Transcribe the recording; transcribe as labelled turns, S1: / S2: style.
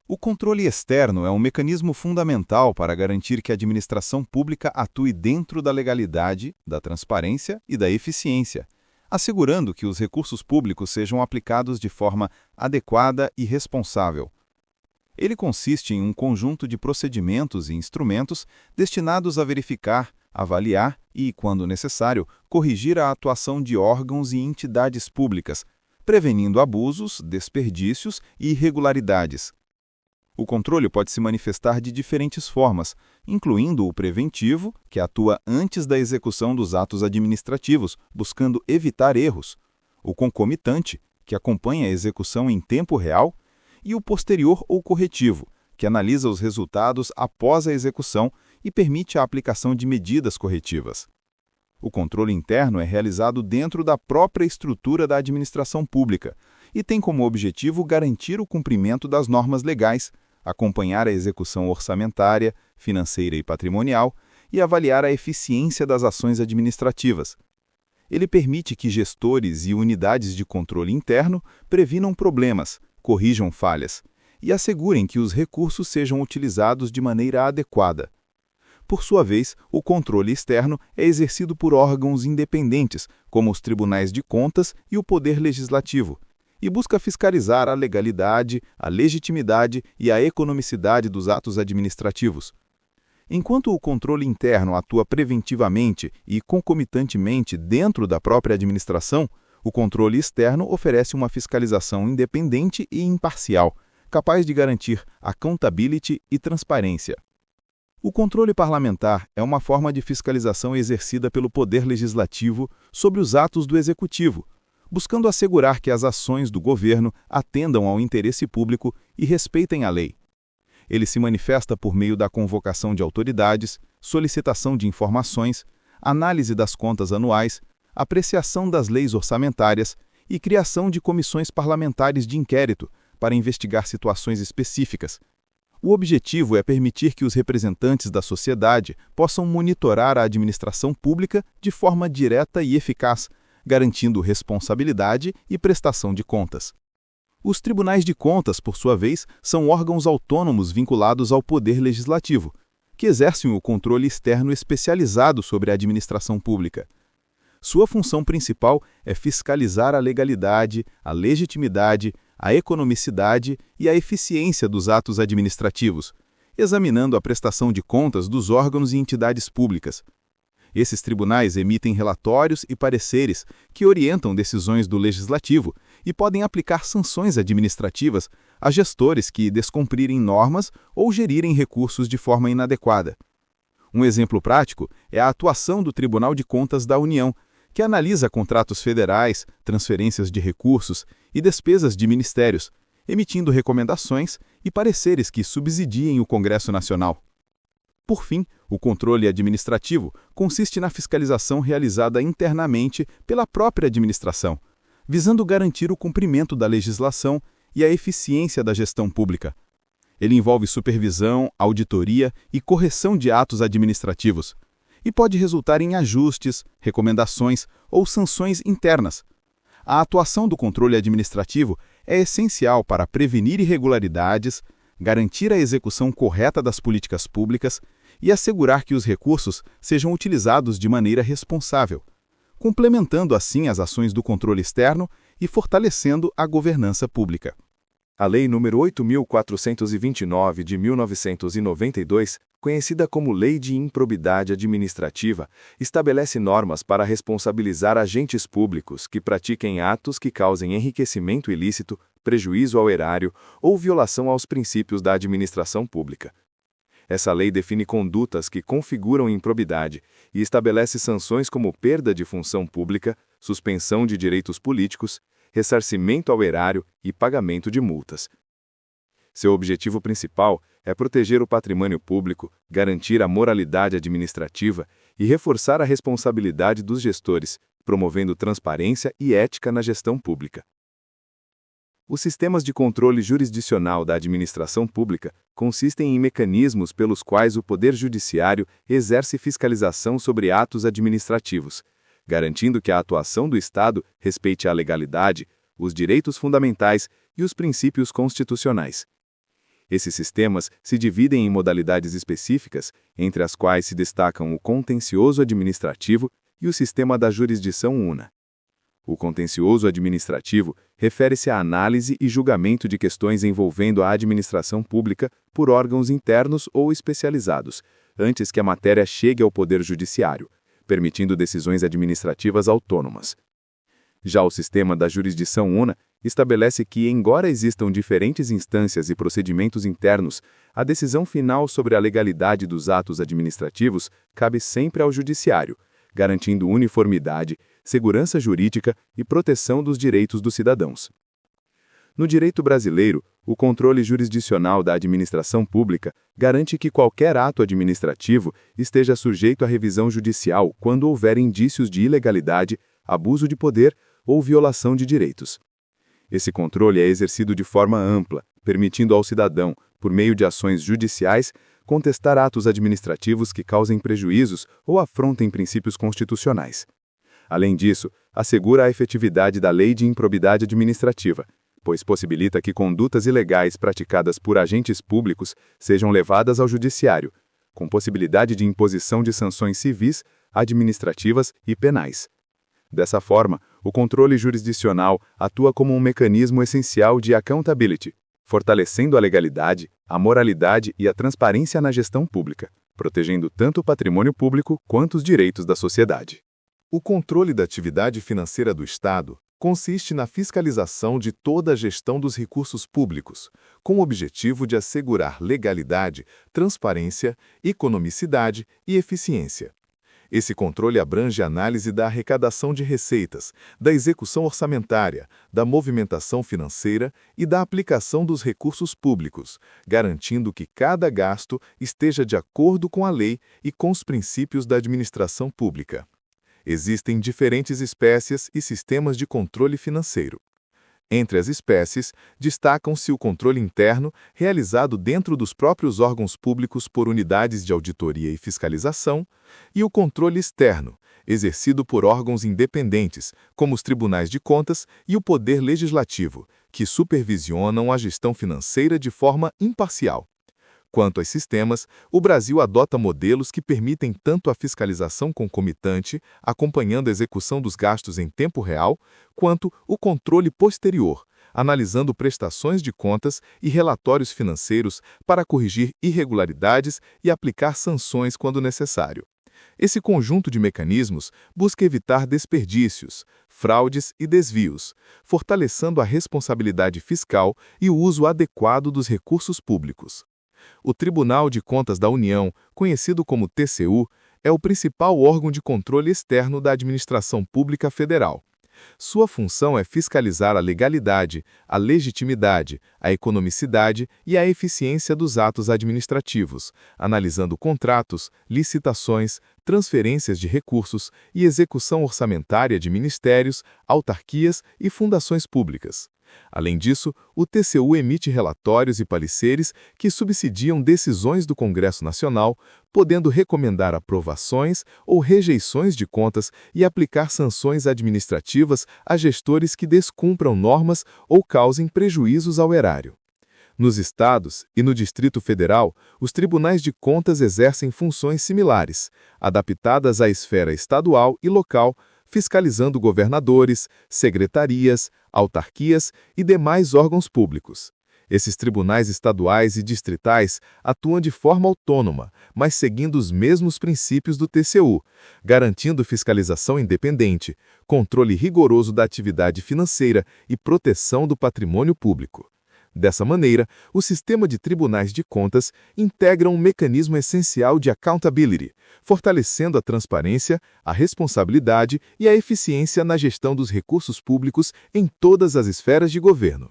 S1: O controle externo é um mecanismo fundamental para garantir que a administração pública atue dentro da legalidade, da transparência e da eficiência, assegurando que os recursos públicos sejam aplicados de forma adequada e responsável. Ele consiste em um conjunto de procedimentos e instrumentos destinados a verificar, avaliar e, quando necessário, corrigir a atuação de órgãos e entidades públicas, prevenindo abusos, desperdícios e irregularidades. O controle pode se manifestar de diferentes formas, incluindo o preventivo, que atua antes da execução dos atos administrativos, buscando evitar erros, o concomitante, que acompanha a execução em tempo real, e o posterior ou corretivo, que analisa os resultados após a execução e permite a aplicação de medidas corretivas. O controle interno é realizado dentro da própria estrutura da administração pública e tem como objetivo garantir o cumprimento das normas legais, acompanhar a execução orçamentária, financeira e patrimonial e avaliar a eficiência das ações administrativas. Ele permite que gestores e unidades de controle interno previnam problemas, corrijam falhas e assegurem que os recursos sejam utilizados de maneira adequada. Por sua vez, o controle externo é exercido por órgãos independentes, como os tribunais de contas e o Poder Legislativo, e busca fiscalizar a legalidade, a legitimidade e a economicidade dos atos administrativos. Enquanto o controle interno atua preventivamente e concomitantemente dentro da própria administração, o controle externo oferece uma fiscalização independente e imparcial, capaz de garantir accountability e transparência. O controle parlamentar é uma forma de fiscalização exercida pelo Poder Legislativo sobre os atos do Executivo, buscando assegurar que as ações do governo atendam ao interesse público e respeitem a lei. Ele se manifesta por meio da convocação de autoridades, solicitação de informações, análise das contas anuais, apreciação das leis orçamentárias e criação de comissões parlamentares de inquérito para investigar situações específicas. O objetivo é permitir que os representantes da sociedade possam monitorar a administração pública de forma direta e eficaz, garantindo responsabilidade e prestação de contas. Os tribunais de contas, por sua vez, são órgãos autônomos vinculados ao Poder Legislativo, que exercem o controle externo especializado sobre a administração pública. Sua função principal é fiscalizar a legalidade, a legitimidade, a economicidade e a eficiência dos atos administrativos, examinando a prestação de contas dos órgãos e entidades públicas. Esses tribunais emitem relatórios e pareceres que orientam decisões do Legislativo e podem aplicar sanções administrativas a gestores que descumprirem normas ou gerirem recursos de forma inadequada. Um exemplo prático é a atuação do Tribunal de Contas da União, que analisa contratos federais, transferências de recursos e despesas de ministérios, emitindo recomendações e pareceres que subsidiem o Congresso Nacional. Por fim, o controle administrativo consiste na fiscalização realizada internamente pela própria administração, visando garantir o cumprimento da legislação e a eficiência da gestão pública. Ele envolve supervisão, auditoria e correção de atos administrativos, e pode resultar em ajustes, recomendações ou sanções internas. A atuação do controle administrativo é essencial para prevenir irregularidades, garantir a execução correta das políticas públicas e assegurar que os recursos sejam utilizados de maneira responsável, complementando assim as ações do controle externo e fortalecendo a governança pública.
S2: A Lei nº 8.429 de 1992, conhecida como Lei de Improbidade Administrativa, estabelece normas para responsabilizar agentes públicos que pratiquem atos que causem enriquecimento ilícito, prejuízo ao erário ou violação aos princípios da administração pública. Essa lei define condutas que configuram improbidade e estabelece sanções como perda de função pública, suspensão de direitos políticos, ressarcimento ao erário e pagamento de multas. Seu objetivo principal é proteger o patrimônio público, garantir a moralidade administrativa e reforçar a responsabilidade dos gestores, promovendo transparência e ética na gestão pública. Os sistemas de controle jurisdicional da administração pública consistem em mecanismos pelos quais o Poder Judiciário exerce fiscalização sobre atos administrativos, garantindo que a atuação do Estado respeite a legalidade, os direitos fundamentais e os princípios constitucionais. Esses sistemas se dividem em modalidades específicas, entre as quais se destacam o contencioso administrativo e o sistema da jurisdição una. O contencioso administrativo refere-se à análise e julgamento de questões envolvendo a administração pública por órgãos internos ou especializados, antes que a matéria chegue ao Poder Judiciário, permitindo decisões administrativas autônomas. Já o sistema da jurisdição una estabelece que, embora existam diferentes instâncias e procedimentos internos, a decisão final sobre a legalidade dos atos administrativos cabe sempre ao Judiciário, garantindo uniformidade, segurança jurídica e proteção dos direitos dos cidadãos. No direito brasileiro, o controle jurisdicional da administração pública garante que qualquer ato administrativo esteja sujeito à revisão judicial quando houver indícios de ilegalidade, abuso de poder ou violação de direitos. Esse controle é exercido de forma ampla, permitindo ao cidadão, por meio de ações judiciais, contestar atos administrativos que causem prejuízos ou afrontem princípios constitucionais. Além disso, assegura a efetividade da Lei de Improbidade Administrativa, pois possibilita que condutas ilegais praticadas por agentes públicos sejam levadas ao Judiciário, com possibilidade de imposição de sanções civis, administrativas e penais. Dessa forma, o controle jurisdicional atua como um mecanismo essencial de accountability, fortalecendo a legalidade, a moralidade e a transparência na gestão pública, protegendo tanto o patrimônio público quanto os direitos da sociedade.
S1: O controle da atividade financeira do Estado consiste na fiscalização de toda a gestão dos recursos públicos, com o objetivo de assegurar legalidade, transparência, economicidade e eficiência. Esse controle abrange a análise da arrecadação de receitas, da execução orçamentária, da movimentação financeira e da aplicação dos recursos públicos, garantindo que cada gasto esteja de acordo com a lei e com os princípios da administração pública. Existem diferentes espécies e sistemas de controle financeiro. Entre as espécies, destacam-se o controle interno, realizado dentro dos próprios órgãos públicos por unidades de auditoria e fiscalização, e o controle externo, exercido por órgãos independentes, como os tribunais de contas e o Poder Legislativo, que supervisionam a gestão financeira de forma imparcial. Quanto aos sistemas, o Brasil adota modelos que permitem tanto a fiscalização concomitante, acompanhando a execução dos gastos em tempo real, quanto o controle posterior, analisando prestações de contas e relatórios financeiros para corrigir irregularidades e aplicar sanções quando necessário. Esse conjunto de mecanismos busca evitar desperdícios, fraudes e desvios, fortalecendo a responsabilidade fiscal e o uso adequado dos recursos públicos. O Tribunal de Contas da União, conhecido como TCU, é o principal órgão de controle externo da administração pública federal. Sua função é fiscalizar a legalidade, a legitimidade, a economicidade e a eficiência dos atos administrativos, analisando contratos, licitações, transferências de recursos e execução orçamentária de ministérios, autarquias e fundações públicas. Além disso, o TCU emite relatórios e pareceres que subsidiam decisões do Congresso Nacional, podendo recomendar aprovações ou rejeições de contas e aplicar sanções administrativas a gestores que descumpram normas ou causem prejuízos ao erário. Nos estados e no Distrito Federal, os tribunais de contas exercem funções similares, adaptadas à esfera estadual e local, fiscalizando governadores, secretarias, autarquias e demais órgãos públicos. Esses tribunais estaduais e distritais atuam de forma autônoma, mas seguindo os mesmos princípios do TCU, garantindo fiscalização independente, controle rigoroso da atividade financeira e proteção do patrimônio público. Dessa maneira, o sistema de tribunais de contas integra um mecanismo essencial de accountability, fortalecendo a transparência, a responsabilidade e a eficiência na gestão dos recursos públicos em todas as esferas de governo.